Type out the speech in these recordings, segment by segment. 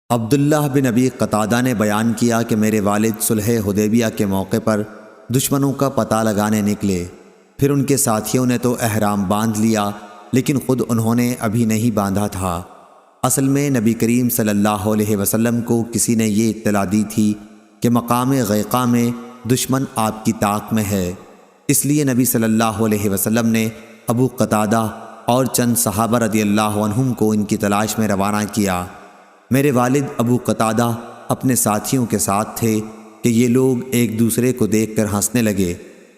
عبداللہ بن ابی قتادہ نے بیان کیا کہ میرے والد صلح حدیبیہ کے موقع پر دشمنوں کا پتہ لگانے نکلے۔ پھر ان کے ساتھیوں نے تو احرام باندھ لیا، لیکن خود انہوں نے ابھی نہیں باندھا تھا۔ اصل میں نبی کریم صلی اللہ علیہ وسلم کو کسی نے یہ اطلاع دی تھی کہ مقام غیقہ میں دشمن آپ کی طاق میں ہے، اس لیے نبی صلی اللہ علیہ وسلم نے ابو قتادہ اور چند صحابہ رضی اللہ عنہم کو ان کی تلاش میں روانہ کیا۔ میرے والد ابو قتادہ اپنے ساتھیوں کے ساتھ تھے کہ یہ لوگ ایک دوسرے کو دیکھ کر ہنسنے لگے۔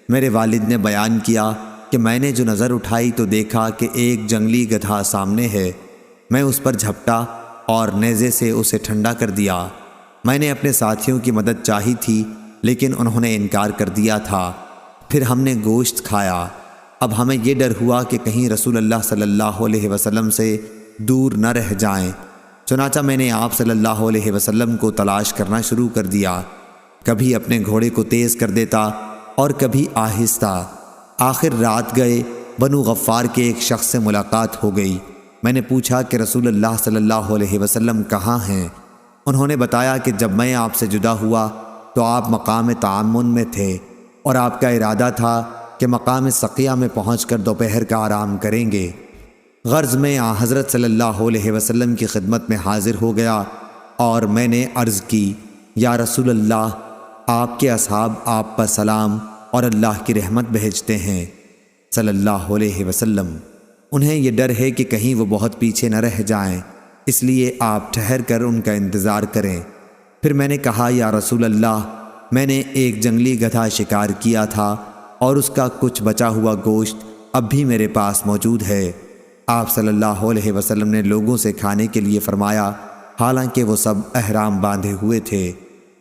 میرے والد نے بیان کیا کہ میں نے جو نظر اٹھائی تو دیکھا کہ ایک جنگلی گدھا سامنے ہے۔ میں اس پر جھپٹا اور نیزے سے اسے ٹھنڈا کر دیا۔ میں نے اپنے ساتھیوں کی مدد چاہی تھی، لیکن انہوں نے انکار کر دیا تھا۔ پھر ہم نے گوشت کھایا۔ اب ہمیں یہ ڈر ہوا کہ کہیں رسول اللہ صلی اللہ علیہ وسلم سے دور نہ رہ جائیں، چنانچہ میں نے آپ صلی اللہ علیہ وسلم کو تلاش کرنا شروع کر دیا۔ کبھی اپنے گھوڑے کو تیز کر دیتا اور کبھی آہستہ۔ آخر رات گئے بنو غفار کے ایک شخص سے ملاقات ہو گئی۔ میں نے پوچھا کہ رسول اللہ صلی اللہ علیہ وسلم کہاں ہیں؟ انہوں نے بتایا کہ جب میں آپ سے جدا ہوا تو آپ مقام تعامن میں تھے اور آپ کا ارادہ تھا کہ مقام سقیہ میں پہنچ کر دوپہر کا آرام کریں گے۔ غرض میں حضرت صلی اللہ علیہ وسلم کی خدمت میں حاضر ہو گیا اور میں نے عرض کی، یا رسول اللہ، آپ کے اصحاب آپ پر سلام اور اللہ کی رحمت بھیجتے ہیں صلی اللہ علیہ وسلم۔ انہیں یہ ڈر ہے کہ کہیں وہ بہت پیچھے نہ رہ جائیں، اس لیے آپ ٹھہر کر ان کا انتظار کریں۔ پھر میں نے کہا، یا رسول اللہ، میں نے ایک جنگلی گدھا شکار کیا تھا اور اس کا کچھ بچا ہوا گوشت اب بھی میرے پاس موجود ہے۔ آپ صلی اللہ علیہ وسلم نے لوگوں سے کھانے کے لیے فرمایا، حالانکہ وہ سب احرام باندھے ہوئے تھے۔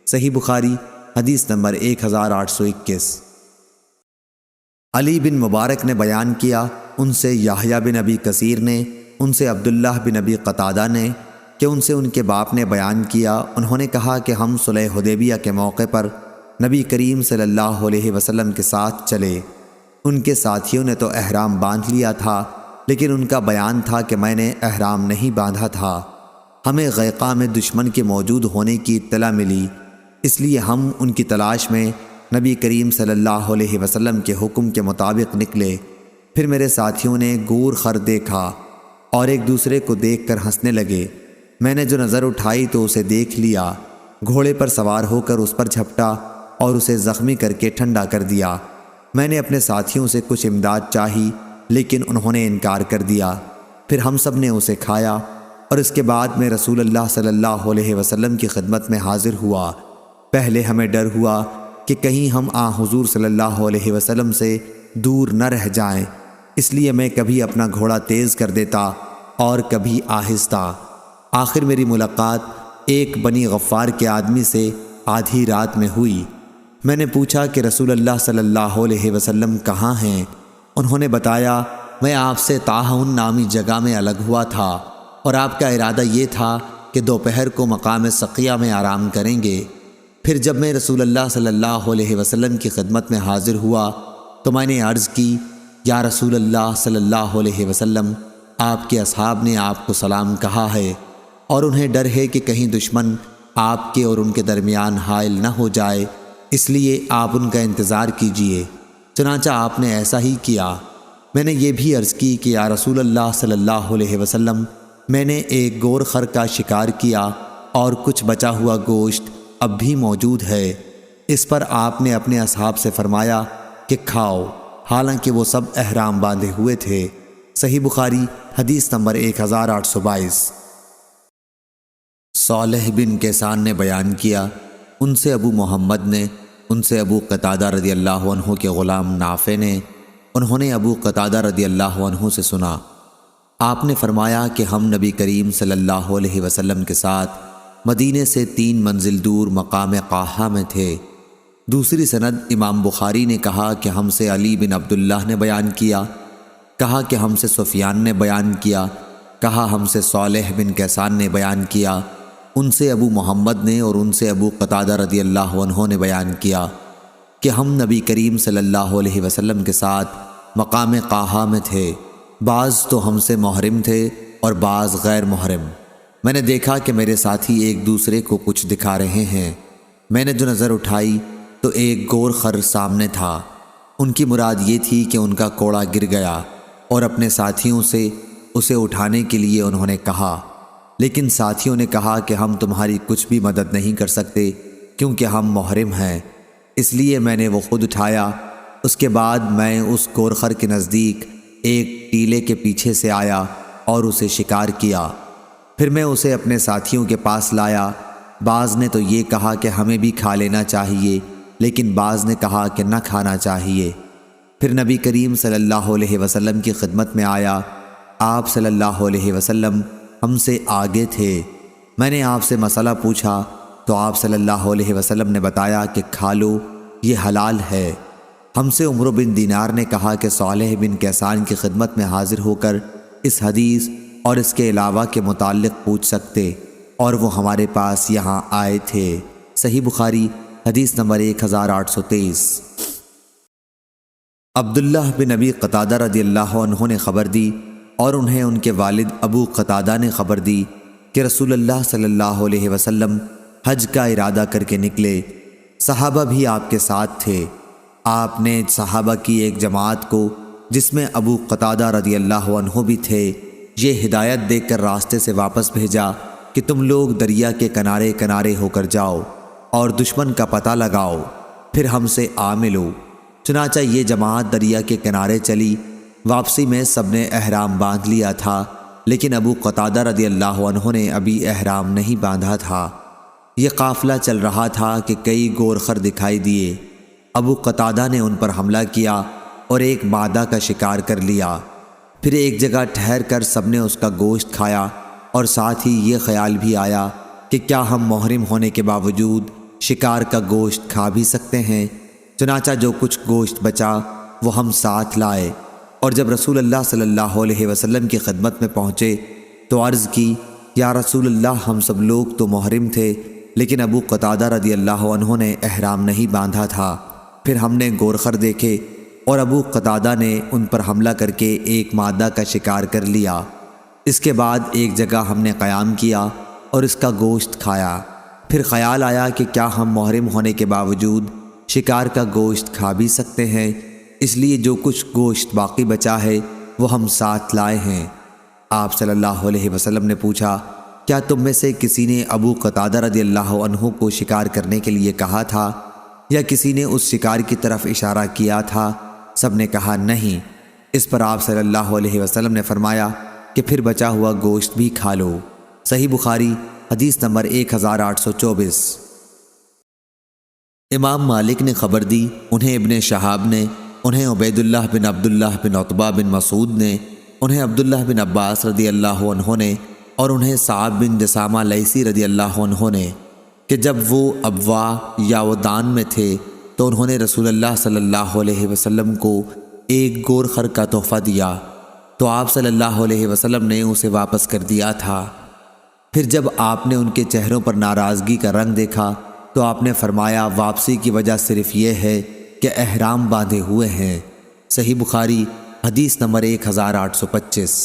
صحیح بخاری حدیث نمبر 1821۔ علی بن مبارک نے بیان کیا، ان سے یحییٰ بن ابی کثیر نے، ان سے عبداللہ بن ابی قتادہ نے کہ ان سے ان کے باپ نے بیان کیا، انہوں نے کہا کہ ہم صلح حدیبیہ کے موقع پر نبی کریم صلی اللہ علیہ وسلم کے ساتھ چلے۔ ان کے ساتھیوں نے تو احرام باندھ لیا تھا، لیکن ان کا بیان تھا کہ میں نے احرام نہیں باندھا تھا۔ ہمیں غیقہ میں دشمن کے موجود ہونے کی اطلاع ملی، اس لیے ہم ان کی تلاش میں نبی کریم صلی اللہ علیہ وسلم کے حکم کے مطابق نکلے۔ پھر میرے ساتھیوں نے گور خر دیکھا اور ایک دوسرے کو دیکھ کر ہنسنے لگے۔ میں نے جو نظر اٹھائی تو اسے دیکھ لیا، گھوڑے پر سوار ہو کر اس پر جھپٹا اور اسے زخمی کر کے ٹھنڈا کر دیا۔ میں نے اپنے ساتھیوں سے کچھ امداد چاہی، لیکن انہوں نے انکار کر دیا۔ پھر ہم سب نے اسے کھایا اور اس کے بعد میں رسول اللہ صلی اللہ علیہ وسلم کی خدمت میں حاضر ہوا۔ پہلے ہمیں ڈر ہوا کہ کہیں ہم حضور صلی اللہ علیہ وسلم سے دور نہ رہ جائیں، اس لیے میں کبھی اپنا گھوڑا تیز کر دیتا اور کبھی آہستہ۔ آخر میری ملاقات ایک بنی غفار کے آدمی سے آدھی رات میں ہوئی۔ میں نے پوچھا کہ رسول اللہ صلی اللہ علیہ وسلم کہاں ہیں؟ انہوں نے بتایا، میں آپ سے طاحون نامی جگہ میں الگ ہوا تھا اور آپ کا ارادہ یہ تھا کہ دوپہر کو مقام سقیہ میں آرام کریں گے۔ پھر جب میں رسول اللہ صلی اللہ علیہ وسلم کی خدمت میں حاضر ہوا تو میں نے عرض کی، یا رسول اللہ صلی اللہ علیہ وسلم، آپ کے اصحاب نے آپ کو سلام کہا ہے اور انہیں ڈر ہے کہ کہیں دشمن آپ کے اور ان کے درمیان حائل نہ ہو جائے، اس لیے آپ ان کا انتظار کیجئے۔ چنانچہ آپ نے ایسا ہی کیا۔ میں نے یہ بھی عرض کی کہ یا رسول اللہ صلی اللہ علیہ وسلم، میں نے ایک گور خر کا شکار کیا اور کچھ بچا ہوا گوشت اب بھی موجود ہے۔ اس پر آپ نے اپنے اصحاب سے فرمایا کہ کھاؤ، حالانکہ وہ سب احرام باندھے ہوئے تھے۔ صحیح بخاری حدیث نمبر 1822۔ صالح بن کیسان نے بیان کیا، ان سے ابو محمد نے، ان سے ابو قتادہ رضی اللہ عنہ کے غلام نافع نے، انہوں نے ابو قتادہ رضی اللہ عنہ سے سنا، آپ نے فرمایا کہ ہم نبی کریم صلی اللہ علیہ وسلم کے ساتھ مدینے سے 3 منزل دور مقام قاحہ میں تھے۔ دوسری سند امام بخاری نے کہا کہ ہم سے علی بن عبداللہ نے بیان کیا، کہا کہ ہم سے سفیان نے بیان کیا، کہا ہم سے صالح بن کیسان نے بیان کیا، ان سے ابو محمد نے اور ان سے ابو قتادہ رضی اللہ عنہ نے بیان کیا کہ ہم نبی کریم صلی اللہ علیہ وسلم کے ساتھ مقام قاحہ میں تھے۔ بعض تو ہم سے محرم تھے اور بعض غیر محرم۔ میں نے دیکھا کہ میرے ساتھی ایک دوسرے کو کچھ دکھا رہے ہیں۔ میں نے جو نظر اٹھائی تو ایک گور خر سامنے تھا۔ ان کی مراد یہ تھی کہ ان کا کوڑا گر گیا اور اپنے ساتھیوں سے اسے اٹھانے کے لیے انہوں نے کہا، لیکن ساتھیوں نے کہا کہ ہم تمہاری کچھ بھی مدد نہیں کر سکتے کیونکہ ہم محرم ہیں، اس لیے میں نے وہ خود اٹھایا۔ اس کے بعد میں اس گور خر کے نزدیک ایک ٹیلے کے پیچھے سے آیا اور اسے شکار کیا۔ پھر میں اسے اپنے ساتھیوں کے پاس لایا۔ بعض نے تو یہ کہا کہ ہمیں بھی کھا لینا چاہیے، لیکن بعض نے کہا کہ نہ کھانا چاہیے۔ پھر نبی کریم صلی اللہ علیہ وسلم کی خدمت میں آیا۔ آپ صلی اللہ علیہ وسلم ہم سے آگے تھے۔ میں نے آپ سے مسئلہ پوچھا تو آپ صلی اللہ علیہ وسلم نے بتایا کہ کھا لو، یہ حلال ہے۔ ہم سے عمرو بن دینار نے کہا کہ صالح بن کیسان کی خدمت میں حاضر ہو کر اس حدیث اور اس کے علاوہ کے متعلق پوچھ سکتے، اور وہ ہمارے پاس یہاں آئے تھے۔ صحیح بخاری حدیث نمبر 1823۔ عبداللہ بن ابی قتادہ رضی اللہ عنہ نے خبر دی اور انہیں ان کے والد ابو قتادہ نے خبر دی کہ رسول اللہ صلی اللہ علیہ وسلم حج کا ارادہ کر کے نکلے۔ صحابہ بھی آپ کے ساتھ تھے۔ آپ نے صحابہ کی ایک جماعت کو، جس میں ابو قتادہ رضی اللہ عنہ بھی تھے، یہ ہدایت دے کر راستے سے واپس بھیجا کہ تم لوگ دریا کے کنارے کنارے ہو کر جاؤ اور دشمن کا پتہ لگاؤ، پھر ہم سے آ ملو۔ چنانچہ یہ جماعت دریا کے کنارے چلی۔ واپسی میں سب نے احرام باندھ لیا تھا، لیکن ابو قتادہ رضی اللہ عنہ نے ابھی احرام نہیں باندھا تھا۔ یہ قافلہ چل رہا تھا کہ کئی گور خر دکھائی دیے۔ ابو قتادہ نے ان پر حملہ کیا اور ایک مادہ کا شکار کر لیا۔ پھر ایک جگہ ٹھہر کر سب نے اس کا گوشت کھایا، اور ساتھ ہی یہ خیال بھی آیا کہ کیا ہم محرم ہونے کے باوجود شکار کا گوشت کھا بھی سکتے ہیں۔ چنانچہ جو کچھ گوشت بچا وہ ہم ساتھ لائے، اور جب رسول اللہ صلی اللہ علیہ وسلم کی خدمت میں پہنچے تو عرض کی، یا رسول اللہ، ہم سب لوگ تو محرم تھے، لیکن ابو قتادہ رضی اللہ عنہ نے احرام نہیں باندھا تھا۔ پھر ہم نے گورخر دیکھے اور ابو قتادہ نے ان پر حملہ کر کے ایک مادہ کا شکار کر لیا۔ اس کے بعد ایک جگہ ہم نے قیام کیا اور اس کا گوشت کھایا۔ پھر خیال آیا کہ کیا ہم محرم ہونے کے باوجود شکار کا گوشت کھا بھی سکتے ہیں، اس لیے جو کچھ گوشت باقی بچا ہے وہ ہم ساتھ لائے ہیں۔ آپ صلی اللہ علیہ وسلم نے پوچھا، کیا تم میں سے کسی نے ابو قتادہ رضی اللہ عنہ کو شکار کرنے کے لیے کہا تھا، یا کسی نے اس شکار کی طرف اشارہ کیا تھا؟ سب نے کہا نہیں۔ اس پر آپ صلی اللہ علیہ وسلم نے فرمایا کہ پھر بچا ہوا گوشت بھی کھا لو۔ صحیح بخاری حدیث نمبر 1824۔ امام مالک نے خبر دی، انہیں ابن شہاب نے، انہیں عبید اللہ بن عبداللہ بن عتبہ بن مسعود نے، انہیں عبداللہ بن عباس رضی اللہ عنہ نے، اور انہیں صعب بن جسامہ لیثی رضی اللہ عنہ نے، کہ جب وہ ابوا یا ودان میں تھے تو انہوں نے رسول اللہ صلی اللہ علیہ وسلم کو ایک گور خر کا تحفہ دیا، تو آپ صلی اللہ علیہ وسلم نے اسے واپس کر دیا تھا۔ پھر جب آپ نے ان کے چہروں پر ناراضگی کا رنگ دیکھا تو آپ نے فرمایا، واپسی کی وجہ صرف یہ ہے کہ احرام باندھے ہوئے ہیں۔ صحیح بخاری حدیث نمبر 1825۔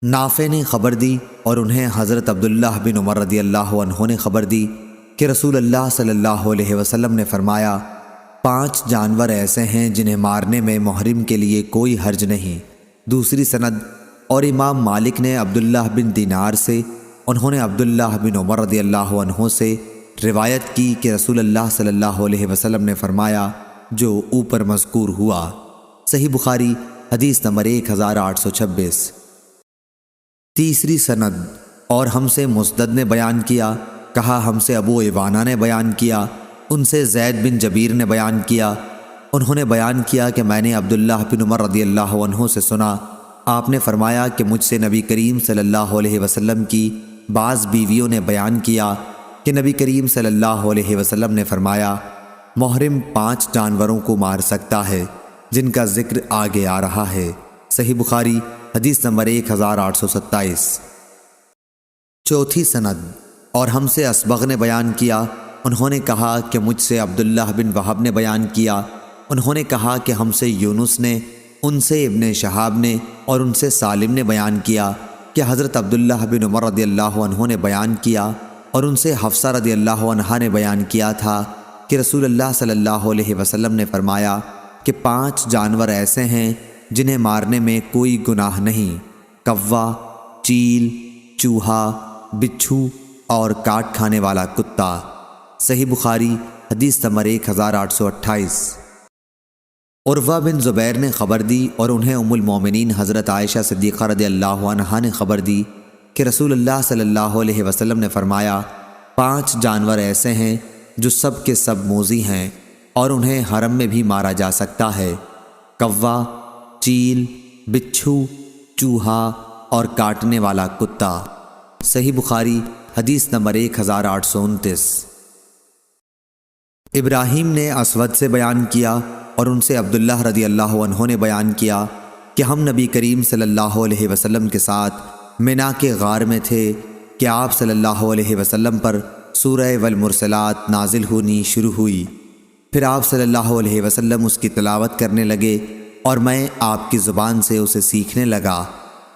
نافع نے خبر دی اور انہیں حضرت عبداللہ بن عمر رضی اللہ عنہ نے خبر دی کہ رسول اللہ صلی اللہ علیہ وسلم نے فرمایا، 5 جانور ایسے ہیں جنہیں مارنے میں محرم کے لیے کوئی حرج نہیں۔ دوسری سند۔ اور امام مالک نے عبداللہ بن دینار سے، انہوں نے عبداللہ بن عمر رضی اللہ عنہ سے روایت کی کہ رسول اللہ صلی اللہ علیہ وسلم نے فرمایا جو اوپر مذکور ہوا۔ صحیح بخاری حدیث نمبر 1826۔ تیسری سند۔ اور ہم سے مسدد نے بیان کیا، کہا ہم سے ابو عوانہ نے بیان کیا، ان سے زید بن جبیر نے بیان کیا، انہوں نے بیان کیا کہ میں نے عبداللہ بن عمر رضی اللہ عنہ سے سنا، آپ نے فرمایا کہ مجھ سے نبی کریم صلی اللہ علیہ وسلم کی بعض بیویوں نے بیان کیا کہ نبی کریم صلی اللہ علیہ وسلم نے فرمایا، محرم 5 جانوروں کو مار سکتا ہے جن کا ذکر آگے آ رہا ہے۔ صحیح بخاری حدیث نمبر 1827۔ چوتھی سند۔ اور ہم سے اسبغ نے بیان کیا، انہوں نے کہا کہ مجھ سے عبداللہ بن وہب نے بیان کیا، انہوں نے کہا کہ ہم سے یونس نے، ان سے ابن شہاب نے، اور ان سے سالم نے بیان کیا کہ حضرت عبداللہ بن عمر رضی اللہ عنہ نے بیان کیا اور ان سے حفصہ رضی اللہ عنہا نے بیان کیا تھا کہ رسول اللہ صلی اللہ علیہ وسلم نے فرمایا کہ 5 جانور ایسے ہیں جنہیں مارنے میں کوئی گناہ نہیں: کوا، چیل، چوہا، بچھو اور کاٹ کھانے والا کتا۔ صحیح بخاری حدیث نمبر 1828۔ عروہ بن زبیر نے خبر دی اور انہیں ام المومنین حضرت عائشہ صدیقہ رضی اللہ عنہا نے خبر دی کہ رسول اللہ صلی اللہ علیہ وسلم نے فرمایا 5 جانور ایسے ہیں جو سب کے سب موذی ہیں اور انہیں حرم میں بھی مارا جا سکتا ہے: کوا، چیل، بچھو، چوہا اور کاٹنے والا کتا۔ صحیح بخاری حدیث نمبر 1829۔ ابراہیم نے اسود سے بیان کیا اور ان سے عبداللہ رضی اللہ عنہ نے بیان کیا کہ ہم نبی کریم صلی اللہ علیہ وسلم کے ساتھ منا کے غار میں تھے کہ آپ صلی اللہ علیہ وسلم پر سورہ والمرسلات نازل ہونی شروع ہوئی۔ پھر آپ صلی اللہ علیہ وسلم اس کی تلاوت کرنے لگے اور میں آپ کی زبان سے اسے سیکھنے لگا۔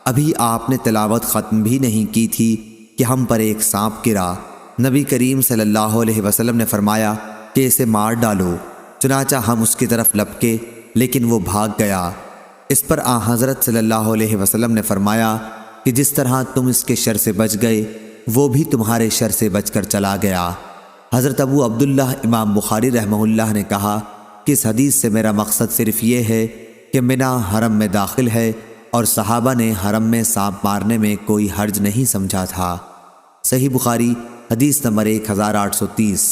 ابھی آپ نے تلاوت ختم بھی نہیں کی تھی کہ ہم پر ایک سانپ گرا۔ نبی کریم صلی اللہ علیہ وسلم نے فرمایا کہ اسے مار ڈالو۔ چنانچہ ہم اس کی طرف لپکے لیکن وہ بھاگ گیا۔ اس پر حضرت صلی اللہ علیہ وسلم نے فرمایا کہ جس طرح تم اس کے شر سے بچ گئے وہ بھی تمہارے شر سے بچ کر چلا گیا۔ حضرت ابو عبداللہ امام بخاری رحمہ اللہ نے کہا کہ اس حدیث سے میرا مقصد صرف یہ ہے کہ منا حرم میں داخل ہے اور صحابہ نے حرم میں سانپ مارنے میں کوئی حرج نہیں سمجھا تھا۔ صحیح بخاری حدیث نمبر 1830۔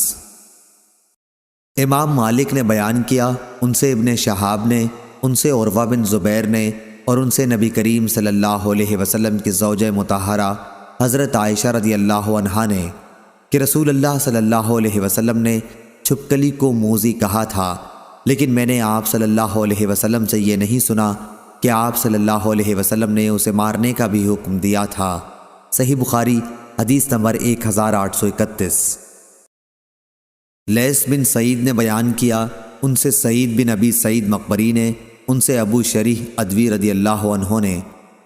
امام مالک نے بیان کیا، ان سے ابن شہاب نے، ان سے عروہ بن زبیر نے اور ان سے نبی کریم صلی اللہ علیہ وسلم کی زوجہ مطہرہ حضرت عائشہ رضی اللہ عنہا نے کہ رسول اللہ صلی اللہ علیہ وسلم نے چھپکلی کو موذی کہا تھا، لیکن میں نے آپ صلی اللہ علیہ وسلم سے یہ نہیں سنا کہ آپ صلی اللہ علیہ وسلم نے اسے مارنے کا بھی حکم دیا تھا۔ صحیح بخاری حدیث نمبر 1831۔ لیث بن سعید نے بیان کیا، ان سے سعید بن ابی سعید مقبری نے، ان سے ابو شریح ادوی رضی اللہ عنہ نے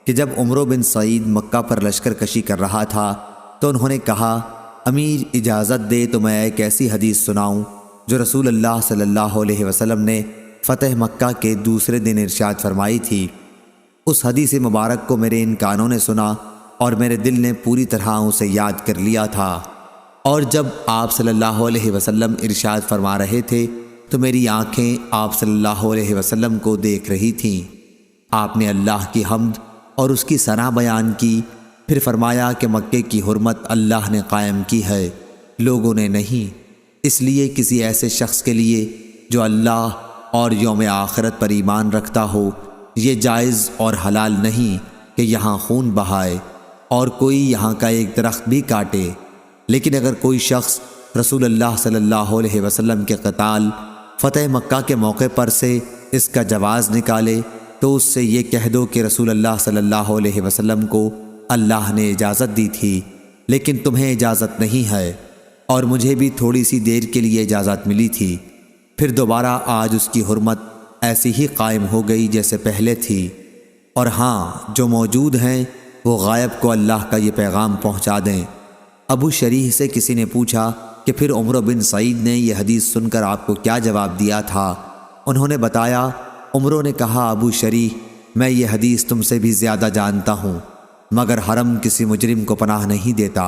کہ جب عمرو بن سعید مکہ پر لشکر کشی کر رہا تھا تو انہوں نے کہا امیر اجازت دے تو میں ایک ایسی حدیث سناؤں جو رسول اللہ صلی اللہ علیہ وسلم نے فتح مکہ کے دوسرے دن ارشاد فرمائی تھی۔ اس حدیث مبارک کو میرے ان کانوں نے سنا اور میرے دل نے پوری طرح اسے یاد کر لیا تھا، اور جب آپ صلی اللہ علیہ وسلم ارشاد فرما رہے تھے تو میری آنکھیں آپ صلی اللہ علیہ وسلم کو دیکھ رہی تھیں۔ آپ نے اللہ کی حمد اور اس کی ثنا بیان کی، پھر فرمایا کہ مکے کی حرمت اللہ نے قائم کی ہے، لوگوں نے نہیں۔ اس لیے کسی ایسے شخص کے لیے جو اللہ اور یوم آخرت پر ایمان رکھتا ہو یہ جائز اور حلال نہیں کہ یہاں خون بہائے اور کوئی یہاں کا ایک درخت بھی کاٹے۔ لیکن اگر کوئی شخص رسول اللہ صلی اللہ علیہ وسلم کے قتال فتح مکہ کے موقع پر سے اس کا جواز نکالے تو اس سے یہ کہہ دو کہ رسول اللہ صلی اللہ علیہ وسلم کو اللہ نے اجازت دی تھی لیکن تمہیں اجازت نہیں ہے، اور مجھے بھی تھوڑی سی دیر کے لیے اجازت ملی تھی، پھر دوبارہ آج اس کی حرمت ایسی ہی قائم ہو گئی جیسے پہلے تھی۔ اور ہاں جو موجود ہیں وہ غائب کو اللہ کا یہ پیغام پہنچا دیں۔ ابو شریح سے کسی نے پوچھا کہ پھر عمرو بن سعید نے یہ حدیث سن کر آپ کو کیا جواب دیا تھا؟ انہوں نے بتایا، عمرو نے کہا ابو شریح میں یہ حدیث تم سے بھی زیادہ جانتا ہوں، مگر حرم کسی مجرم کو پناہ نہیں دیتا،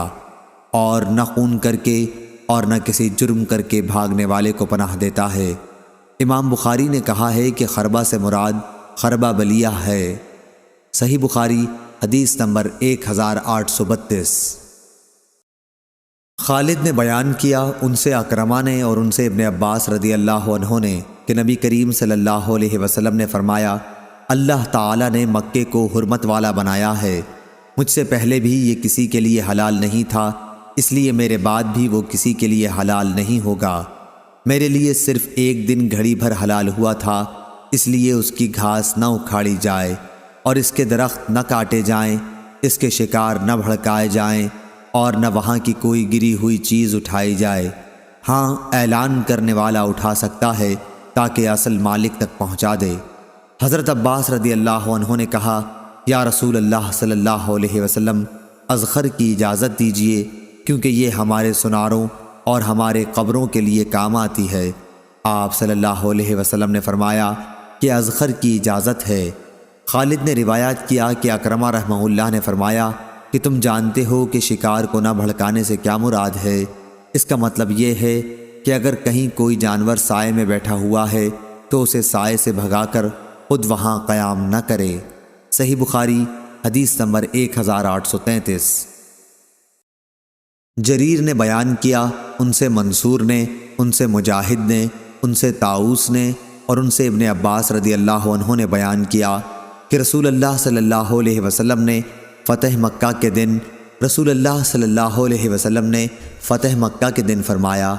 اور نہ خون کر کے اور نہ کسی جرم کر کے بھاگنے والے کو پناہ دیتا ہے۔ امام بخاری نے کہا ہے کہ خربہ سے مراد خربہ بلیہ ہے۔ صحیح بخاری حدیث نمبر 1832۔ خالد نے بیان کیا، ان سے اکرمہ نے اور ان سے ابن عباس رضی اللہ عنہ نے کہ نبی کریم صلی اللہ علیہ وسلم نے فرمایا اللہ تعالی نے مکے کو حرمت والا بنایا ہے، مجھ سے پہلے بھی یہ کسی کے لیے حلال نہیں تھا، اس لیے میرے بعد بھی وہ کسی کے لیے حلال نہیں ہوگا۔ میرے لیے صرف ایک دن گھڑی بھر حلال ہوا تھا، اس لیے اس کی گھاس نہ اکھاڑی جائے اور اس کے درخت نہ کاٹے جائیں، اس کے شکار نہ بھڑکائے جائیں اور نہ وہاں کی کوئی گری ہوئی چیز اٹھائی جائے۔ ہاں اعلان کرنے والا اٹھا سکتا ہے تاکہ اصل مالک تک پہنچا دے۔ حضرت عباس رضی اللہ عنہ نے کہا یا رسول اللہ صلی اللہ علیہ وسلم، اذخر کی اجازت دیجیے، کیونکہ یہ ہمارے سناروں اور ہمارے قبروں کے لیے کام آتی ہے۔ آپ صلی اللہ علیہ وسلم نے فرمایا کہ اذخر کی اجازت ہے۔ خالد نے روایت کیا کہ اکرمہ رحمہ اللہ نے فرمایا کہ تم جانتے ہو کہ شکار کو نہ بھڑکانے سے کیا مراد ہے؟ اس کا مطلب یہ ہے کہ اگر کہیں کوئی جانور سائے میں بیٹھا ہوا ہے تو اسے سائے سے بھگا کر خود وہاں قیام نہ کرے۔ صحیح بخاری حدیث نمبر 1833۔ جریر نے بیان کیا، ان سے منصور نے، ان سے مجاہد نے، ان سے طاؤس نے اور ان سے ابن عباس رضی اللہ عنہ نے بیان کیا کہ رسول اللہ صلی اللہ علیہ وسلم نے فتح مکہ کے دن فتح مکہ کے دن فرمایا،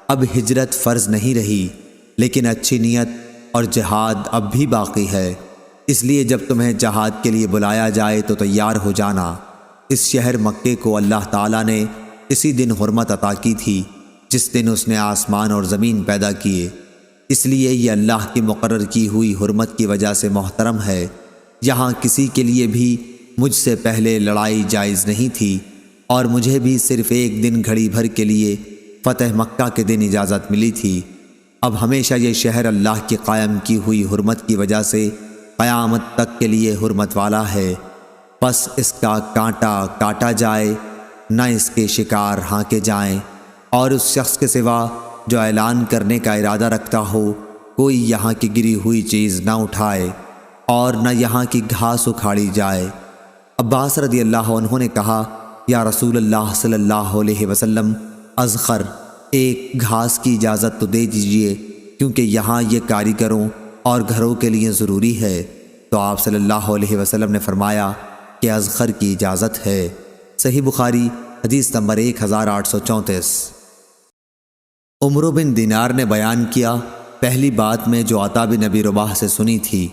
اب ہجرت فرض نہیں رہی، لیکن اچھی نیت اور جہاد اب بھی باقی ہے، اس لیے جب تمہیں جہاد کے لیے بلایا جائے تو تیار ہو جانا۔ اس شہر مکے کو اللہ تعالیٰ نے اسی دن حرمت عطا کی تھی جس دن اس نے آسمان اور زمین پیدا کیے، اس لیے یہ اللہ کی مقرر کی ہوئی حرمت کی وجہ سے محترم ہے۔ یہاں کسی کے لیے بھی مجھ سے پہلے لڑائی جائز نہیں تھی، اور مجھے بھی صرف ایک دن گھڑی بھر کے لیے فتح مکہ کے دن اجازت ملی تھی۔ اب ہمیشہ یہ شہر اللہ کی قائم کی ہوئی حرمت کی وجہ سے قیامت تک کے لیے حرمت والا ہے، پس اس کا کانٹا کاٹا جائے، نہ اس کے شکار ہانکے جائیں، اور اس شخص کے سوا جو اعلان کرنے کا ارادہ رکھتا ہو کوئی یہاں کی گری ہوئی چیز نہ اٹھائے اور نہ یہاں کی گھاس اکھاڑی جائے۔ عباس رضی اللہ عنہ نے کہا، یا رسول اللہ صلی اللہ علیہ وسلم، اذخر ایک گھاس کی اجازت تو دے دیجیے، کیونکہ یہاں یہ کاریگروں اور گھروں کے لیے ضروری ہے۔ تو آپ صلی اللہ علیہ وسلم نے فرمایا کہ اذخر کی اجازت ہے۔ صحیح بخاری حدیث نمبر 1834۔ عمرو بن دینار نے بیان کیا، پہلی بات میں جو عطا بن ابی رباح سے سنی تھی،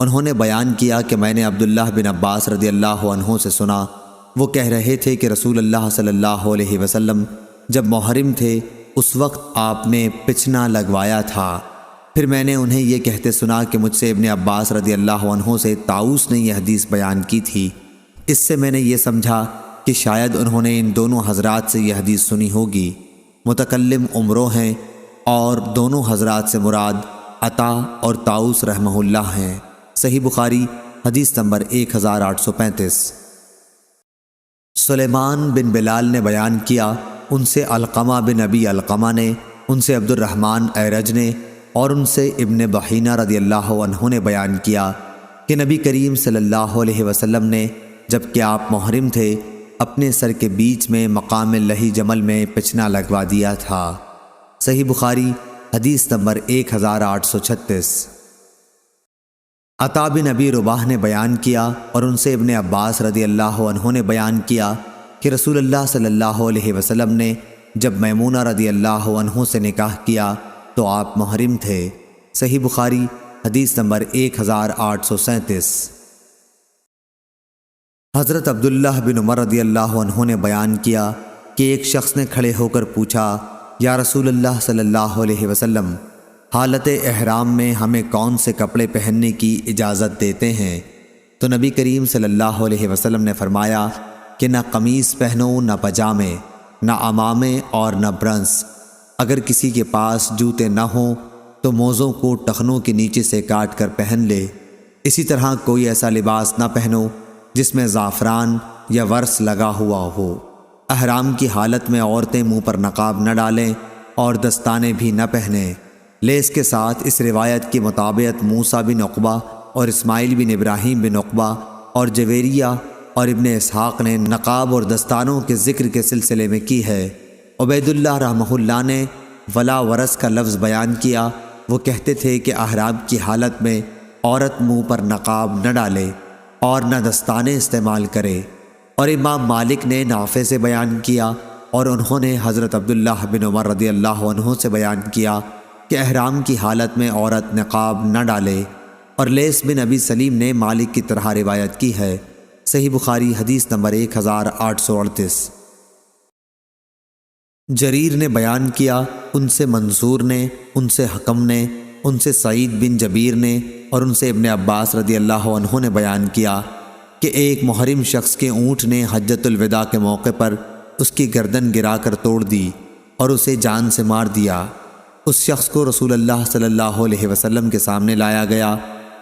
انہوں نے بیان کیا کہ میں نے عبداللہ بن عباس رضی اللہ عنہ سے سنا، وہ کہہ رہے تھے کہ رسول اللہ صلی اللہ علیہ وسلم جب محرم تھے اس وقت آپ نے پچھنا لگوایا تھا۔ پھر میں نے انہیں یہ کہتے سنا کہ مجھ سے ابن عباس رضی اللہ عنہ سے طاؤس نے یہ حدیث بیان کی تھی۔ اس سے میں نے یہ سمجھا کہ شاید انہوں نے ان دونوں حضرات سے یہ حدیث سنی ہوگی۔ متکلم عمرو ہیں اور دونوں حضرات سے مراد عطا اور طاؤس رحمہ اللہ ہیں۔ صحیح بخاری حدیث نمبر 1835۔ سلیمان بن بلال نے بیان کیا، ان سے علقمہ بن ابی علقمہ نے، ان سے عبد الرحمن ایرج نے اور ان سے ابن بحینہ رضی اللہ عنہ نے بیان کیا کہ نبی کریم صلی اللہ علیہ وسلم نے جب کہ آپ محرم تھے اپنے سر کے بیچ میں مقام لہی جمل میں پچھنا لگوا دیا تھا۔ صحیح بخاری حدیث نمبر 1836۔ عطا بن ابی رباح نے بیان کیا اور ان سے ابن عباس رضی اللہ عنہ نے بیان کیا کہ رسول اللہ صلی اللہ علیہ وسلم نے جب میمونہ رضی اللہ عنہ سے نکاح کیا تو آپ محرم تھے۔ صحیح بخاری حدیث نمبر 1837۔ حضرت عبداللہ بن عمر رضی اللہ عنہ نے بیان کیا کہ ایک شخص نے کھڑے ہو کر پوچھا، یا رسول اللہ صلی اللہ علیہ وسلم، حالت احرام میں ہمیں کون سے کپڑے پہننے کی اجازت دیتے ہیں؟ تو نبی کریم صلی اللہ علیہ وسلم نے فرمایا کہ نہ قمیص پہنو، نہ پجامے، نہ عمامے اور نہ برنس۔ اگر کسی کے پاس جوتے نہ ہوں تو موزوں کو ٹخنوں کے نیچے سے کاٹ کر پہن لے۔ اسی طرح کوئی ایسا لباس نہ پہنو جس میں زعفران یا ورس لگا ہوا ہو۔ احرام کی حالت میں عورتیں منہ پر نقاب نہ ڈالیں اور دستانے بھی نہ پہنیں۔ لیس کے ساتھ اس روایت کی مطابقت موسیٰ بن عقبہ اور اسماعیل بن ابراہیم بن عقبہ اور جویریہ اور ابن اسحاق نے نقاب اور دستانوں کے ذکر کے سلسلے میں کی ہے۔ عبید اللہ رحمہ اللہ نے ولا ورس کا لفظ بیان کیا، وہ کہتے تھے کہ احرام کی حالت میں عورت منہ پر نقاب نہ ڈالے اور نہ دستانے استعمال کرے۔ اور امام مالک نے نافع سے بیان کیا اور انہوں نے حضرت عبداللہ بن عمر رضی اللہ عنہ سے بیان کیا کہ احرام کی حالت میں عورت نقاب نہ ڈالے۔ اور لیس بن ابی سلیم نے مالک کی طرح روایت کی ہے۔ صحیح بخاری حدیث نمبر 1838۔ جریر نے بیان کیا، ان سے منصور نے، ان سے حکم نے، ان سے سعید بن جبیر نے اور ان سے ابن عباس رضی اللہ عنہ نے بیان کیا کہ ایک محرم شخص کے اونٹ نے حجۃ الوداع کے موقع پر اس کی گردن گرا کر توڑ دی اور اسے جان سے مار دیا۔ اس شخص کو رسول اللہ صلی اللہ علیہ وسلم کے سامنے لایا گیا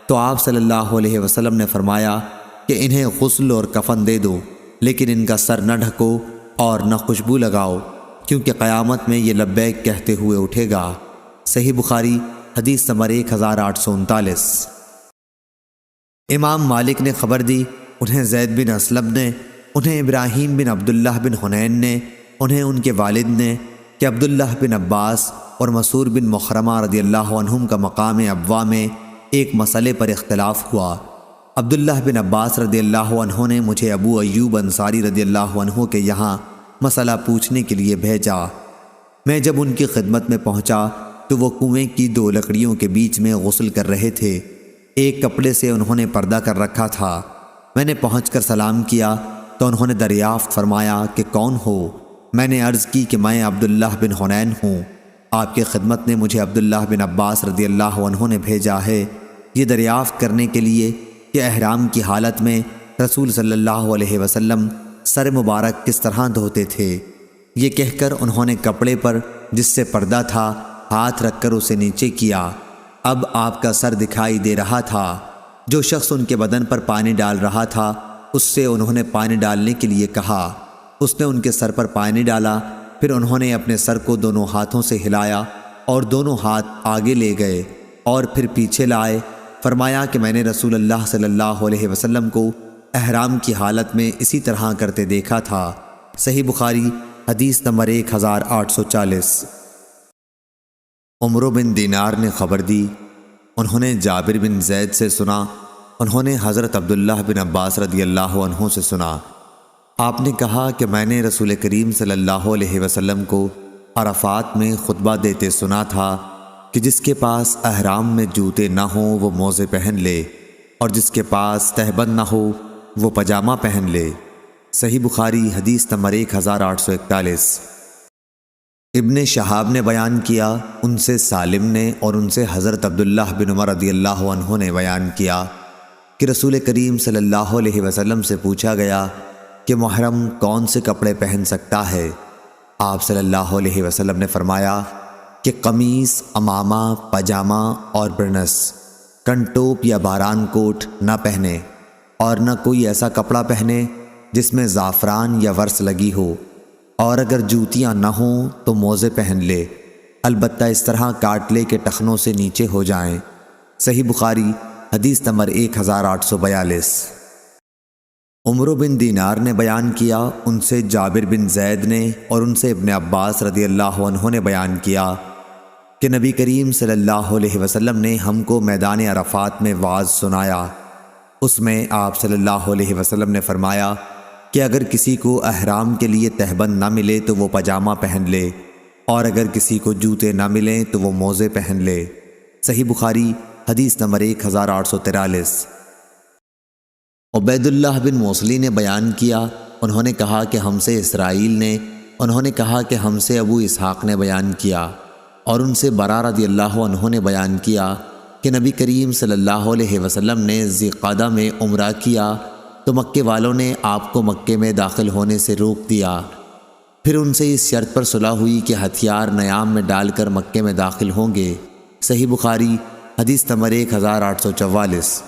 تو آپ صلی اللہ علیہ وسلم نے فرمایا کہ انہیں غسل اور کفن دے دو، لیکن ان کا سر نہ ڈھکو اور نہ خوشبو لگاؤ، کیونکہ قیامت میں یہ لبیک کہتے ہوئے اٹھے گا۔ صحیح بخاری حدیث نمبر 1839۔ امام مالک نے خبر دی، انہیں زید بن اسلم نے، انہیں ابراہیم بن عبداللہ بن حنین نے، انہیں ان کے والد نے کہ عبداللہ بن عباس اور مسعود بن مخرمہ رضی اللہ عنہم کا مقام ابوا میں ایک مسئلے پر اختلاف ہوا۔ عبداللہ بن عباس رضی اللہ عنہ نے مجھے ابو ایوب انصاری رضی اللہ عنہ کے یہاں مسئلہ پوچھنے کے لیے بھیجا۔ میں جب ان کی خدمت میں پہنچا تو وہ کنویں کی 2 لکڑیوں کے بیچ میں غسل کر رہے تھے۔ ایک کپڑے سے انہوں نے پردہ کر رکھا تھا۔ میں نے پہنچ کر سلام کیا تو انہوں نے دریافت فرمایا کہ کون ہو؟ میں نے عرض کی کہ میں عبداللہ بن حنین ہوں، آپ کی خدمت نے مجھے عبداللہ بن عباس رضی اللہ عنہ نے بھیجا ہے یہ دریافت کرنے کے لیے کہ احرام کی حالت میں رسول صلی اللہ علیہ وسلم سر مبارک کس طرح دھوتے تھے۔ یہ کہہ کر انہوں نے کپڑے پر جس سے پردہ تھا ہاتھ رکھ کر اسے نیچے کیا۔ اب آپ کا سر دکھائی دے رہا تھا۔ جو شخص ان کے بدن پر پانی ڈال رہا تھا اس سے انہوں نے پانی ڈالنے کے لیے کہا۔ اس نے ان کے سر پر پانی ڈالا، پھر انہوں نے اپنے سر کو دونوں ہاتھوں سے ہلایا اور دونوں ہاتھ آگے لے گئے اور پھر پیچھے لائے۔ فرمایا کہ میں نے رسول اللہ صلی اللہ علیہ وسلم کو احرام کی حالت میں اسی طرح کرتے دیکھا تھا۔ صحیح بخاری حدیث نمبر 1840۔ عمرو بن دینار نے خبر دی، انہوں نے جابر بن زید سے سنا، انہوں نے حضرت عبداللہ بن عباس رضی اللہ عنہ سے سنا۔ آپ نے کہا کہ میں نے رسول کریم صلی اللہ علیہ وسلم کو عرفات میں خطبہ دیتے سنا تھا کہ جس کے پاس احرام میں جوتے نہ ہوں وہ موزے پہن لے، اور جس کے پاس تہبند نہ ہو وہ پجامہ پہن لے۔ صحیح بخاری حدیث نمبر 1841۔ ابن شہاب نے بیان کیا، ان سے سالم نے اور ان سے حضرت عبداللہ بن عمر رضی اللہ عنہ نے بیان کیا کہ رسول کریم صلی اللہ علیہ وسلم سے پوچھا گیا کہ محرم کون سے کپڑے پہن سکتا ہے؟ آپ صلی اللہ علیہ وسلم نے فرمایا کہ قمیص، عمامہ، پاجامہ اور برنس، کنٹوپ یا باران کوٹ نہ پہنے، اور نہ کوئی ایسا کپڑا پہنے جس میں زعفران یا ورس لگی ہو، اور اگر جوتیاں نہ ہوں تو موزے پہن لے، البتہ اس طرح کاٹ لے کہ ٹخنوں سے نیچے ہو جائیں۔ صحیح بخاری حدیث نمبر 1842۔ عمرو بن دینار نے بیان کیا، ان سے جابر بن زید نے اور ان سے ابن عباس رضی اللہ عنہ نے بیان کیا کہ نبی کریم صلی اللہ علیہ وسلم نے ہم کو میدان عرفات میں وعظ سنایا۔ اس میں آپ صلی اللہ علیہ وسلم نے فرمایا کہ اگر کسی کو احرام کے لیے تہبند نہ ملے تو وہ پاجامہ پہن لے، اور اگر کسی کو جوتے نہ ملیں تو وہ موزے پہن لے۔ صحیح بخاری حدیث نمبر 1843۔ عبید اللہ بن موصلی نے بیان کیا، انہوں نے کہا کہ ہم سے اسرائیل نے، انہوں نے کہا کہ ہم سے ابو اسحاق نے بیان کیا، اور ان سے برا رضی اللہ عنہ نے بیان کیا کہ نبی کریم صلی اللہ علیہ وسلم نے ذی قعدہ میں عمرہ کیا تو مکے والوں نے آپ کو مکے میں داخل ہونے سے روک دیا۔ پھر ان سے اس شرط پر صلح ہوئی کہ ہتھیار نیام میں ڈال کر مکے میں داخل ہوں گے۔ صحیح بخاری حدیث نمبر 1844۔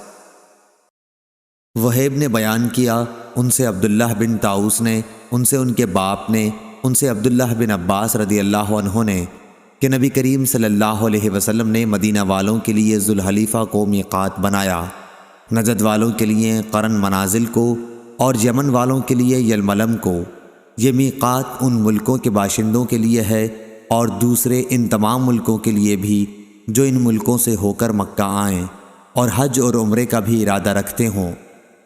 وہیب نے بیان کیا، ان سے عبداللہ بن طاؤس نے، ان سے ان کے باپ نے، ان سے عبداللہ بن عباس رضی اللہ عنہ نے کہ نبی کریم صلی اللہ علیہ وسلم نے مدینہ والوں کے لیے ذوالحلیفہ کو میقات بنایا، نجد والوں کے لیے قرن منازل کو، اور یمن والوں کے لیے یلملم کو۔ یہ میقات ان ملکوں کے باشندوں کے لیے ہے اور دوسرے ان تمام ملکوں کے لیے بھی جو ان ملکوں سے ہو کر مکہ آئیں اور حج اور عمرے کا بھی ارادہ رکھتے ہوں،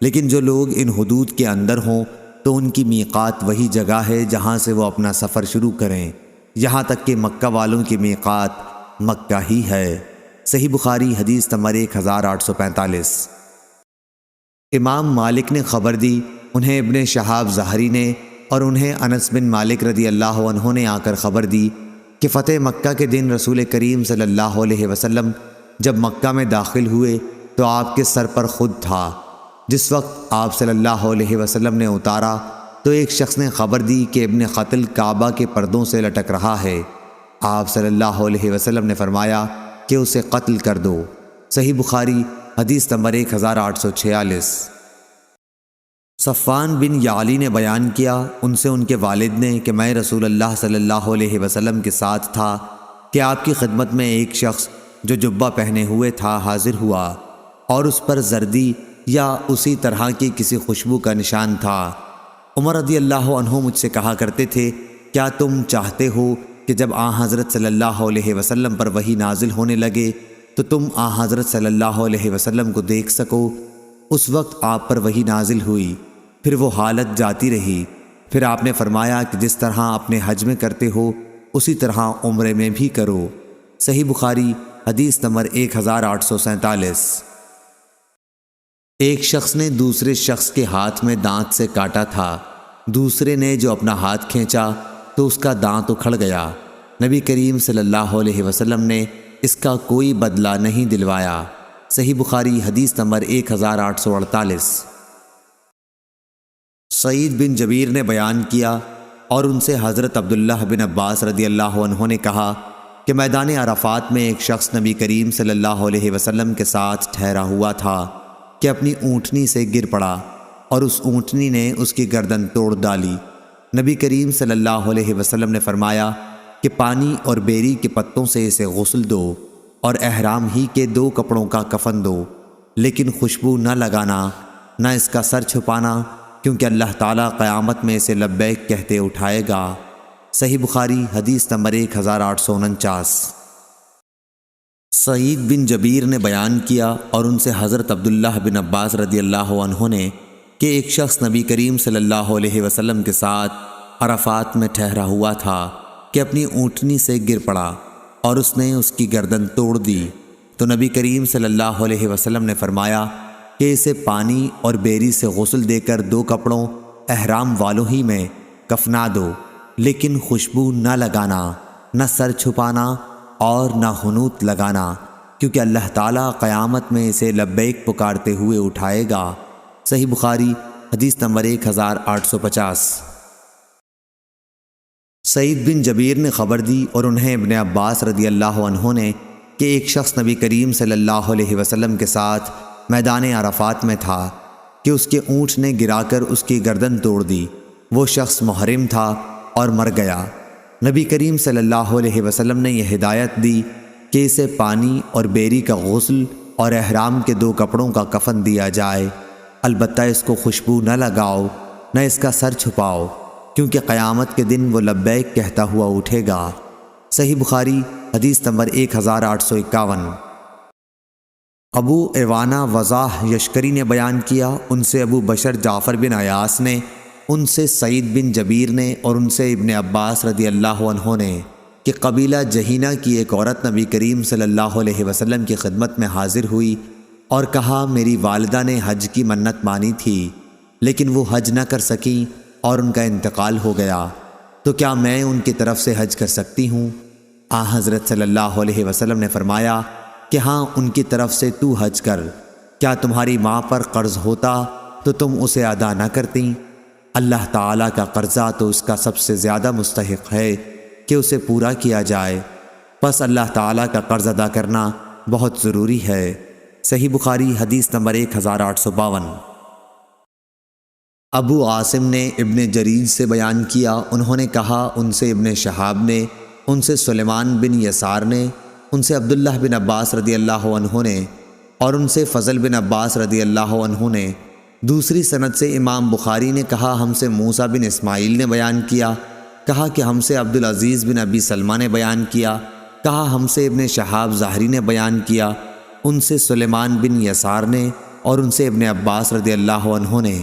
لیکن جو لوگ ان حدود کے اندر ہوں تو ان کی میقات وہی جگہ ہے جہاں سے وہ اپنا سفر شروع کریں، یہاں تک کہ مکہ والوں کی میقات مکہ ہی ہے۔ صحیح بخاری حدیث نمبر 1845۔ امام مالک نے خبر دی، انہیں ابن شہاب زہری نے اور انہیں انس بن مالک رضی اللہ عنہ نے آ کر خبر دی کہ فتح مکہ کے دن رسول کریم صلی اللہ علیہ وسلم جب مکہ میں داخل ہوئے تو آپ کے سر پر خود تھا، جس وقت آپ صلی اللہ علیہ وسلم نے اتارا تو ایک شخص نے خبر دی کہ ابن قتل کعبہ کے پردوں سے لٹک رہا ہے۔ آپ صلی اللہ علیہ وسلم نے فرمایا کہ اسے قتل کر دو۔ صحیح بخاری حدیث نمبر 1846۔ صفوان بن یعلی نے بیان کیا، ان سے ان کے والد نے، کہ میں رسول اللہ صلی اللہ علیہ وسلم کے ساتھ تھا کہ آپ کی خدمت میں ایک شخص جو جبہ پہنے ہوئے تھا حاضر ہوا، اور اس پر زردی یا اسی طرح کی کسی خوشبو کا نشان تھا۔ عمر رضی اللہ عنہ مجھ سے کہا کرتے تھے، کیا تم چاہتے ہو کہ جب آن حضرت صلی اللہ علیہ وسلم پر وحی نازل ہونے لگے تو تم آن حضرت صلی اللہ علیہ وسلم کو دیکھ سکو؟ اس وقت آپ پر وحی نازل ہوئی، پھر وہ حالت جاتی رہی، پھر آپ نے فرمایا کہ جس طرح اپنے حج میں کرتے ہو اسی طرح عمرے میں بھی کرو۔ صحیح بخاری حدیث نمبر 1847۔ ایک شخص نے دوسرے شخص کے ہاتھ میں دانت سے کاٹا تھا، دوسرے نے جو اپنا ہاتھ کھینچا تو اس کا دانت اکھڑ گیا۔ نبی کریم صلی اللہ علیہ وسلم نے اس کا کوئی بدلہ نہیں دلوایا۔ صحیح بخاری حدیث نمبر 1848۔ سعید بن جبیر نے بیان کیا، اور ان سے حضرت عبداللہ بن عباس رضی اللہ عنہ نے کہا کہ میدان عرفات میں ایک شخص نبی کریم صلی اللہ علیہ وسلم کے ساتھ ٹھہرا ہوا تھا کہ اپنی اونٹنی سے گر پڑا، اور اس اونٹنی نے اس کی گردن توڑ ڈالی۔ نبی کریم صلی اللہ علیہ وسلم نے فرمایا کہ پانی اور بیری کے پتوں سے اسے غسل دو، اور احرام ہی کے 2 کپڑوں کا کفن دو، لیکن خوشبو نہ لگانا، نہ اس کا سر چھپانا، کیونکہ اللہ تعالیٰ قیامت میں اسے لبیک کہتے اٹھائے گا۔ صحیح بخاری حدیث نمبر 1849۔ سعید بن جبیر نے بیان کیا، اور ان سے حضرت عبداللہ بن عباس رضی اللہ عنہ نے، کہ ایک شخص نبی کریم صلی اللہ علیہ وسلم کے ساتھ عرفات میں ٹھہرا ہوا تھا کہ اپنی اونٹنی سے گر پڑا، اور اس نے اس کی گردن توڑ دی، تو نبی کریم صلی اللہ علیہ وسلم نے فرمایا کہ اسے پانی اور بیری سے غسل دے کر 2 کپڑوں احرام والوں ہی میں کفنا دو، لیکن خوشبو نہ لگانا، نہ سر چھپانا اور نہ حنوط لگانا، کیونکہ اللہ تعالیٰ قیامت میں اسے لبیک پکارتے ہوئے اٹھائے گا۔ صحیح بخاری حدیث نمبر 1850۔ سعید بن جبیر نے خبر دی، اور انہیں ابن عباس رضی اللہ عنہ نے، کہ ایک شخص نبی کریم صلی اللہ علیہ وسلم کے ساتھ میدان عرفات میں تھا کہ اس کے اونٹ نے گرا کر اس کی گردن توڑ دی۔ وہ شخص محرم تھا اور مر گیا۔ نبی کریم صلی اللہ علیہ وسلم نے یہ ہدایت دی کہ اسے پانی اور بیری کا غسل اور احرام کے 2 کپڑوں کا کفن دیا جائے، البتہ اس کو خوشبو نہ لگاؤ، نہ اس کا سر چھپاؤ، کیونکہ قیامت کے دن وہ لبیک کہتا ہوا اٹھے گا۔ صحیح بخاری حدیث نمبر 1851۔ ابو ایوانہ وضاح یشکری نے بیان کیا، ان سے ابو بشر جعفر بن عیاس نے، ان سے سعید بن جبیر نے، اور ان سے ابن عباس رضی اللہ عنہ نے، کہ قبیلہ جہینہ کی ایک عورت نبی کریم صلی اللہ علیہ وسلم کی خدمت میں حاضر ہوئی اور کہا، میری والدہ نے حج کی منت مانی تھی، لیکن وہ حج نہ کر سکیں اور ان کا انتقال ہو گیا، تو کیا میں ان کی طرف سے حج کر سکتی ہوں؟ حضرت صلی اللہ علیہ وسلم نے فرمایا کہ ہاں، ان کی طرف سے تو حج کر۔ کیا تمہاری ماں پر قرض ہوتا تو تم اسے ادا نہ کرتیں؟ اللہ تعالیٰ کا قرضہ تو اس کا سب سے زیادہ مستحق ہے کہ اسے پورا کیا جائے، پس اللہ تعالیٰ کا قرض ادا کرنا بہت ضروری ہے۔ صحیح بخاری حدیث نمبر 1852۔ ابو عاصم نے ابن جریج سے بیان کیا، انہوں نے کہا، ان سے ابن شہاب نے، ان سے سلیمان بن یسار نے، ان سے عبداللہ بن عباس رضی اللہ عنہ نے، اور ان سے فضل بن عباس رضی اللہ عنہ نے۔ دوسری سند سے امام بخاری نے کہا، ہم سے موسیٰ بن اسماعیل نے بیان کیا، کہا کہ ہم سے عبدالعزیز بن ابی سلمہ نے بیان کیا، کہا ہم سے ابن شہاب ظاہری نے بیان کیا، ان سے سلیمان بن یسار نے، اور ان سے ابن عباس رضی اللہ عنہ نے،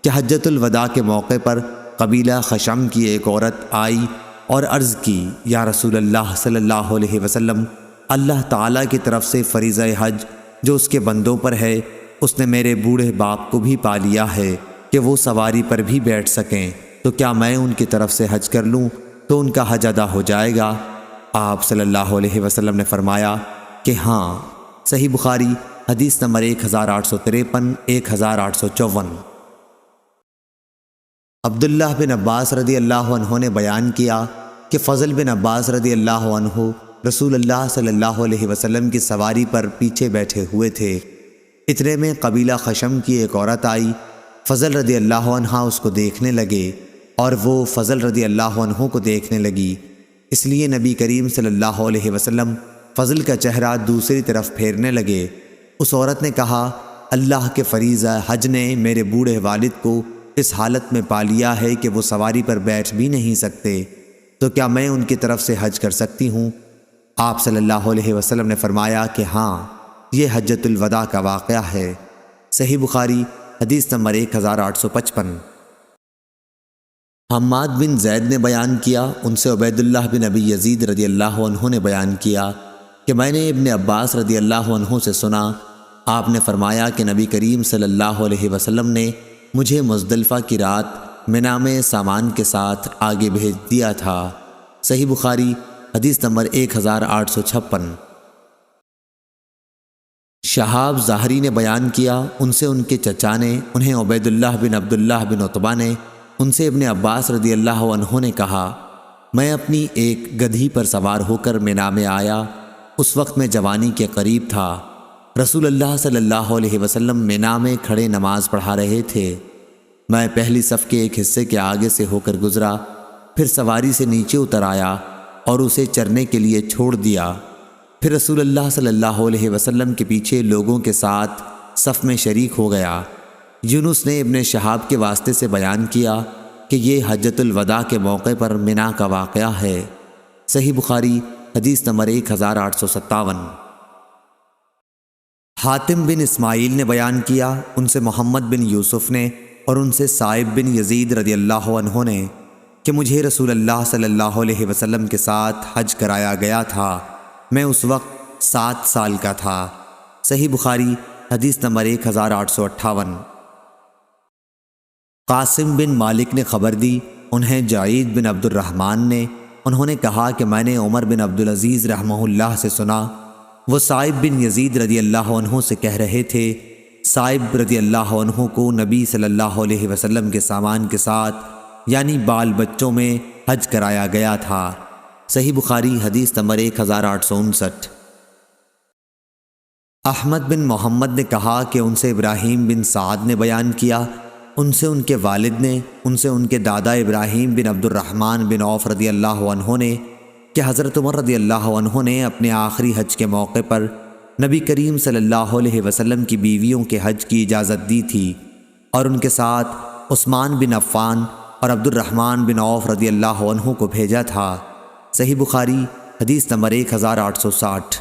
کہ حجۃ الوداع کے موقع پر قبیلہ خشم کی ایک عورت آئی اور عرض کی، یا رسول اللہ صلی اللہ علیہ وسلم، اللہ تعالیٰ کی طرف سے فریضہ حج جو اس کے بندوں پر ہے، اس نے میرے بوڑھے باپ کو بھی پا لیا ہے کہ وہ سواری پر بھی بیٹھ سکیں، تو کیا میں ان کی طرف سے حج کر لوں تو ان کا حج ادا ہو جائے گا؟ آپ صلی اللہ علیہ وسلم نے فرمایا کہ ہاں۔ صحیح بخاری حدیث نمبر 1853 1854۔ عبداللہ بن عباس رضی اللہ عنہ نے بیان کیا کہ فضل بن عباس رضی اللہ عنہ رسول اللہ صلی اللہ علیہ وسلم کی سواری پر پیچھے بیٹھے ہوئے تھے۔ اتنے میں قبیلہ خشم کی ایک عورت آئی۔ فضل رضی اللہ عنہ اس کو دیکھنے لگے اور وہ فضل رضی اللہ عنہ کو دیکھنے لگی، اس لیے نبی کریم صلی اللہ علیہ وسلم فضل کا چہرہ دوسری طرف پھیرنے لگے۔ اس عورت نے کہا، اللہ کے فریضہ حج نے میرے بوڑھے والد کو اس حالت میں پا لیا ہے کہ وہ سواری پر بیٹھ بھی نہیں سکتے، تو کیا میں ان کی طرف سے حج کر سکتی ہوں؟ آپ صلی اللہ علیہ وسلم نے فرمایا کہ ہاں، یہ حجۃ الوداع کا واقعہ ہے۔ صحیح بخاری حدیث نمبر 1855۔ حماد بن زید نے بیان کیا، ان سے عبید اللہ بن ابی یزید رضی اللہ عنہ نے بیان کیا کہ میں نے ابن عباس رضی اللہ عنہ سے سنا، آپ نے فرمایا کہ نبی کریم صلی اللہ علیہ وسلم نے مجھے مزدلفہ کی رات منا میں سامان کے ساتھ آگے بھیج دیا تھا۔ صحیح بخاری حدیث نمبر 1856۔ شہاب ظاہری نے بیان کیا، ان سے ان کے چچا نے، انہیں عبید اللہ بن عبداللہ بن عتبہ نے، ان سے ابن عباس رضی اللہ عنہ نے کہا، میں اپنی ایک گدھی پر سوار ہو کر منا میں آیا۔ اس وقت میں جوانی کے قریب تھا۔ رسول اللہ صلی اللہ علیہ وسلم منا میں کھڑے نماز پڑھا رہے تھے۔ میں پہلی صف کے ایک حصے کے آگے سے ہو کر گزرا، پھر سواری سے نیچے اتر آیا اور اسے چرنے کے لیے چھوڑ دیا۔ پھر رسول اللہ صلی اللہ علیہ وسلم کے پیچھے لوگوں کے ساتھ صف میں شریک ہو گیا۔ یونس نے ابن شہاب کے واسطے سے بیان کیا کہ یہ حجۃ الوداع کے موقع پر منا کا واقعہ ہے۔ صحیح بخاری حدیث نمبر 1857۔ حاتم بن اسماعیل نے بیان کیا، ان سے محمد بن یوسف نے اور ان سے صائب بن یزید رضی اللہ عنہ نے کہ مجھے رسول اللہ صلی اللہ علیہ وسلم کے ساتھ حج کرایا گیا تھا۔ میں اس وقت 7 سال کا تھا۔ صحیح بخاری حدیث نمبر 1858۔ قاسم بن مالک نے خبر دی، انہیں جعید بن عبد الرحمن نے، انہوں نے کہا کہ میں نے عمر بن عبدالعزیز رحمہ اللہ سے سنا، وہ صائب بن یزید رضی اللہ عنہ سے کہہ رہے تھے، صائب رضی اللہ عنہ کو نبی صلی اللہ علیہ وسلم کے سامان کے ساتھ یعنی بال بچوں میں حج کرایا گیا تھا۔ صحیح بخاری حدیث نمبر 1859۔ احمد بن محمد نے کہا کہ ان سے ابراہیم بن سعد نے بیان کیا، ان سے ان کے والد نے، ان سے ان کے دادا ابراہیم بن عبد الرحمن بن عوف رضی اللہ عنہ نے کہ حضرت عمر رضی اللہ عنہ نے اپنے آخری حج کے موقع پر نبی کریم صلی اللہ علیہ وسلم کی بیویوں کے حج کی اجازت دی تھی اور ان کے ساتھ عثمان بن عفان اور عبد الرحمن بن عوف رضی اللہ عنہ کو بھیجا تھا۔ صحیح بخاری حدیث نمبر 1860۔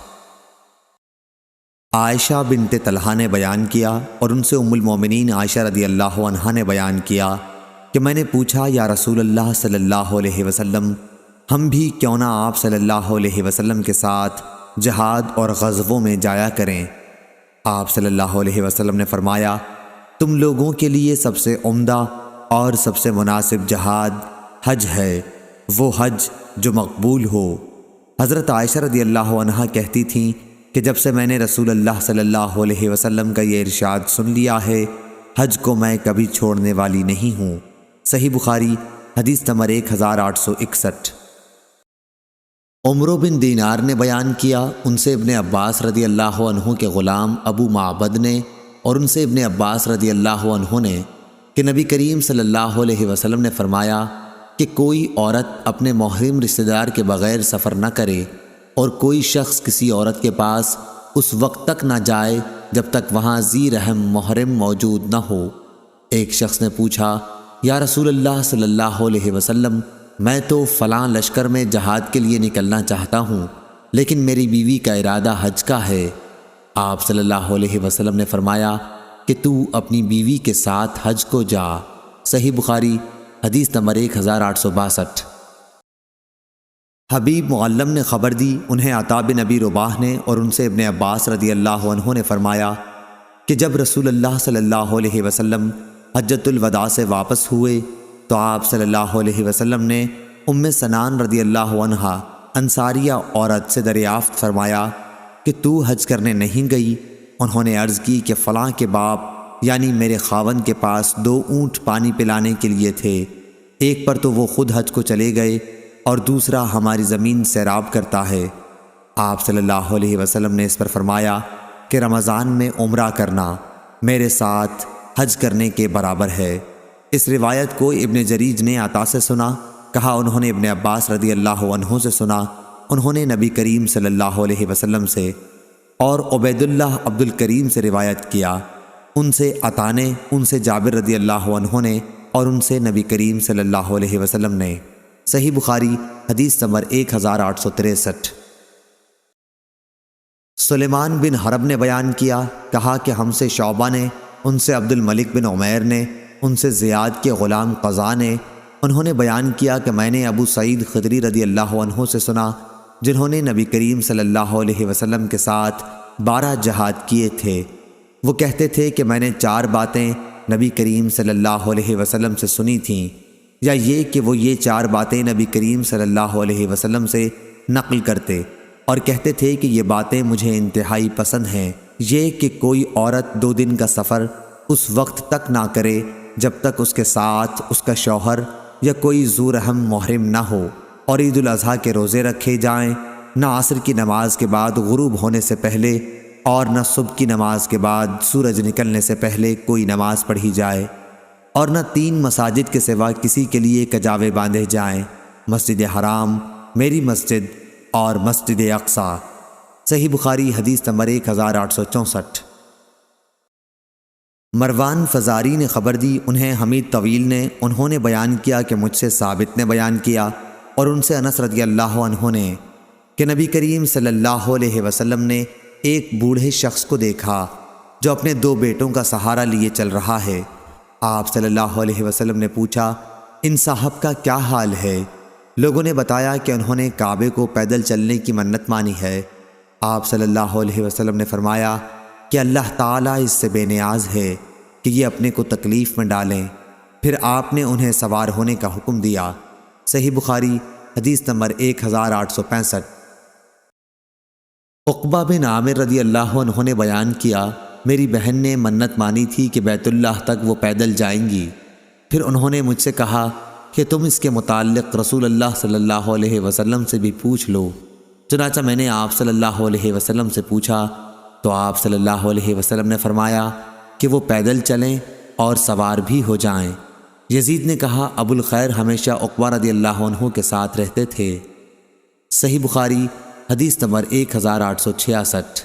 عائشہ بنت طلحہ نے بیان کیا اور ان سے ام المومنین عائشہ رضی اللہ عنہا نے بیان کیا کہ میں نے پوچھا، یا رسول اللہ صلی اللہ علیہ وسلم، ہم بھی کیوں نہ آپ صلی اللہ علیہ وسلم کے ساتھ جہاد اور غزووں میں جایا کریں؟ آپ صلی اللہ علیہ وسلم نے فرمایا، تم لوگوں کے لیے سب سے عمدہ اور سب سے مناسب جہاد حج ہے، وہ حج جو مقبول ہو۔ حضرت عائشہ رضی اللہ عنہا کہتی تھیں کہ جب سے میں نے رسول اللہ صلی اللہ علیہ وسلم کا یہ ارشاد سن لیا ہے، حج کو میں کبھی چھوڑنے والی نہیں ہوں۔ صحیح بخاری حدیث نمبر 1861۔ عمرو بن دینار نے بیان کیا، ان سے ابن عباس رضی اللہ عنہ کے غلام ابو معبد نے اور ان سے ابن عباس رضی اللہ عنہ نے کہ نبی کریم صلی اللہ علیہ وسلم نے فرمایا کہ کوئی عورت اپنے محرم رشتہ دار کے بغیر سفر نہ کرے اور کوئی شخص کسی عورت کے پاس اس وقت تک نہ جائے جب تک وہاں ذی رحم محرم موجود نہ ہو۔ ایک شخص نے پوچھا، یا رسول اللہ صلی اللہ علیہ وسلم، میں تو فلاں لشکر میں جہاد کے لیے نکلنا چاہتا ہوں، لیکن میری بیوی کا ارادہ حج کا ہے۔ آپ صلی اللہ علیہ وسلم نے فرمایا کہ تو اپنی بیوی کے ساتھ حج کو جا۔ صحیح بخاری حدیث نمبر 1862۔ حبیب معلم نے خبر دی، انہیں عطا بن ابی رباح نے اور ان سے ابن عباس رضی اللہ عنہ نے فرمایا کہ جب رسول اللہ صلی اللہ علیہ وسلم حجۃ الوداع سے واپس ہوئے تو آپ صلی اللہ علیہ وسلم نے ام سنان رضی اللہ عنہا انصاریہ عورت سے دریافت فرمایا کہ تو حج کرنے نہیں گئی؟ انہوں نے عرض کی کہ فلاں کے باپ یعنی میرے خاوند کے پاس 2 اونٹ پانی پلانے کے لیے تھے، ایک پر تو وہ خود حج کو چلے گئے اور دوسرا ہماری زمین سیراب کرتا ہے۔ آپ صلی اللہ علیہ وسلم نے اس پر فرمایا کہ رمضان میں عمرہ کرنا میرے ساتھ حج کرنے کے برابر ہے۔ اس روایت کو ابن جریج نے عطا سے سنا، کہا انہوں نے ابن عباس رضی اللہ عنہ سے سنا، انہوں نے نبی کریم صلی اللہ علیہ وسلم سے، اور عبید اللہ عبد الکریم سے روایت کیا، ان سے عطا نے، ان سے جابر رضی اللہ عنہ نے، اور ان سے نبی کریم صلی اللہ علیہ وسلم نے۔ صحیح بخاری حدیث نمبر 1863۔ سلیمان بن حرب نے بیان کیا، کہا کہ ہم سے شعبہ نے، ان سے عبد الملک بن عمیر نے، ان سے زیاد کے غلام قضا نے، انہوں نے بیان کیا کہ میں نے ابو سعید خدری رضی اللہ عنہ سے سنا، جنہوں نے نبی کریم صلی اللہ علیہ وسلم کے ساتھ 12 جہاد کیے تھے۔ وہ کہتے تھے کہ میں نے 4 باتیں نبی کریم صلی اللہ علیہ وسلم سے سنی تھیں، یا یہ کہ وہ یہ 4 باتیں نبی کریم صلی اللہ علیہ وسلم سے نقل کرتے اور کہتے تھے کہ یہ باتیں مجھے انتہائی پسند ہیں، یہ کہ کوئی عورت 2 دن کا سفر اس وقت تک نہ کرے جب تک اس کے ساتھ اس کا شوہر یا کوئی ذو رحم محرم نہ ہو، اور عید الاضحیٰ کے روزے رکھے جائیں، نہ عصر کی نماز کے بعد غروب ہونے سے پہلے اور نہ صبح کی نماز کے بعد سورج نکلنے سے پہلے کوئی نماز پڑھی جائے، اور نہ 3 مساجد کے سوا کسی کے لیے کجاوے باندھے جائیں، مسجد حرام، میری مسجد اور مسجد اقصیٰ۔ صحیح بخاری حدیث نمبر 1864۔ مروان فزاری نے خبر دی، انہیں حمید طویل نے، انہوں نے بیان کیا کہ مجھ سے ثابت نے بیان کیا، اور ان سے انس رضی اللہ عنہ نے، کہ نبی کریم صلی اللہ علیہ وسلم نے ایک بوڑھے شخص کو دیکھا جو اپنے 2 بیٹوں کا سہارا لیے چل رہا ہے۔ آپ صلی اللہ علیہ وسلم نے پوچھا، ان صاحب کا کیا حال ہے؟ لوگوں نے بتایا کہ انہوں نے کعبے کو پیدل چلنے کی منت مانی ہے۔ آپ صلی اللہ علیہ وسلم نے فرمایا کہ اللہ تعالیٰ اس سے بے نیاز ہے کہ یہ اپنے کو تکلیف میں ڈالیں۔ پھر آپ نے انہیں سوار ہونے کا حکم دیا۔ صحیح بخاری حدیث نمبر 1865۔ عقبہ بن عامر رضی اللہ عنہ نے بیان کیا، میری بہن نے منت مانی تھی کہ بیت اللہ تک وہ پیدل جائیں گی۔ پھر انہوں نے مجھ سے کہا کہ تم اس کے متعلق رسول اللہ صلی اللہ علیہ وسلم سے بھی پوچھ لو۔ چنانچہ میں نے آپ صلی اللہ علیہ وسلم سے پوچھا تو آپ صلی اللہ علیہ وسلم نے فرمایا کہ وہ پیدل چلیں اور سوار بھی ہو جائیں۔ یزید نے کہا، ابو الخیر ہمیشہ عقبہ رضی اللہ عنہ کے ساتھ رہتے تھے۔ صحیح بخاری حدیث نمبر 1866۔